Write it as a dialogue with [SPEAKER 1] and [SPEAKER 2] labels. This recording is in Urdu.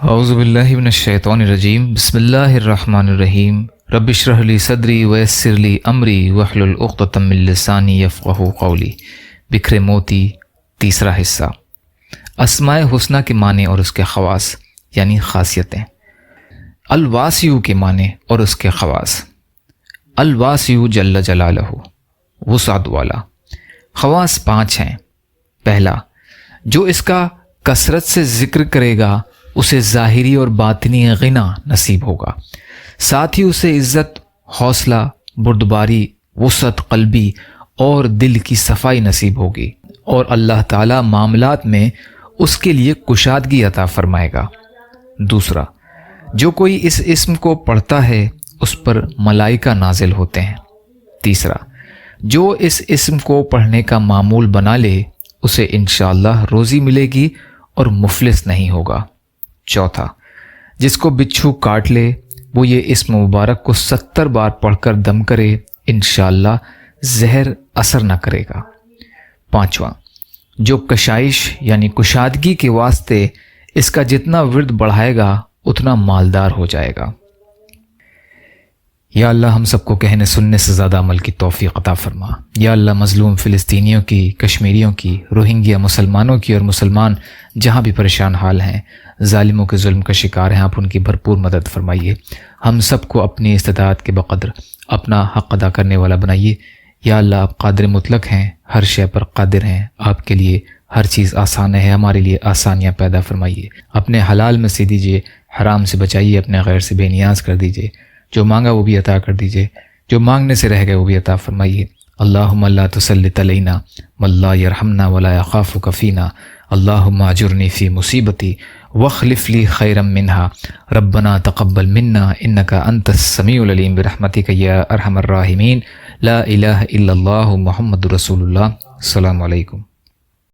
[SPEAKER 1] اعوذ باللہ من الشیطان الرجیم بسم اللہ الرحمن الرحیم رب اشرح لی صدری ویسر لی امری واحلل عقدۃ من لسانی یفقہوا قولی۔ بکھرے موتی، تیسرا حصہ۔ اسماء حسنہ کے معنی اور اس کے خواص یعنی خاصیتیں۔ الواسع کے معنی اور اس کے خواص۔ الواسع جل جلالہ، وسعت والا۔ خواص 5 ہیں۔ پہلا، جو اس کا کثرت سے ذکر کرے گا اسے ظاہری اور باطنی غنا نصیب ہوگا، ساتھ ہی اسے عزت، حوصلہ، بردباری، وسعت قلبی اور دل کی صفائی نصیب ہوگی، اور اللہ تعالیٰ معاملات میں اس کے لیے کشادگی عطا فرمائے گا۔ دوسرا، جو کوئی اس اسم کو پڑھتا ہے اس پر ملائکہ نازل ہوتے ہیں۔ تیسرا، جو اس اسم کو پڑھنے کا معمول بنا لے اسے انشاءاللہ روزی ملے گی اور مفلس نہیں ہوگا۔ چوتھا، جس کو بچھو کاٹ لے وہ یہ اسم مبارک کو 70 بار پڑھ کر دم کرے، انشاءاللہ زہر اثر نہ کرے گا۔ پانچواں، جو کشائش یعنی کشادگی کے واسطے اس کا جتنا ورد بڑھائے گا اتنا مالدار ہو جائے گا۔ یا اللہ ہم سب کو کہنے سننے سے زیادہ عمل کی توفیق عطا فرما۔ یا اللہ مظلوم فلسطینیوں کی، کشمیریوں کی، روہنگیا مسلمانوں کی اور مسلمان جہاں بھی پریشان حال ہیں، ظالموں کے ظلم کا شکار ہیں، آپ ان کی بھرپور مدد فرمائیے۔ ہم سب کو اپنی استطاعت کے بقدر اپنا حق ادا کرنے والا بنائیے۔ یا اللہ آپ قادر مطلق ہیں، ہر شے پر قادر ہیں، آپ کے لیے ہر چیز آسان ہے، ہمارے لیے آسانیاں پیدا فرمائیے۔ اپنے حلال میں سے دیجیے، حرام سے بچائیے، اپنے غیر سے بے نیاز کر دیجیے، جو مانگا وہ بھی عطا کر دیجیے، جو مانگنے سے رہ گئے وہ بھی عطا فرمائیے۔ اللہم لا تسلط علینا من لا یرحمنا ولا یخافک فینا، اللہم اجرنی فی مصیبتی واخلف لی خیرا منہا، ربنا تقبل منا انک انت السمیع العلیم برحمتک یا ارحم الراحمین، لا الہ الا اللہ محمد رسول اللہ۔ السلام علیکم۔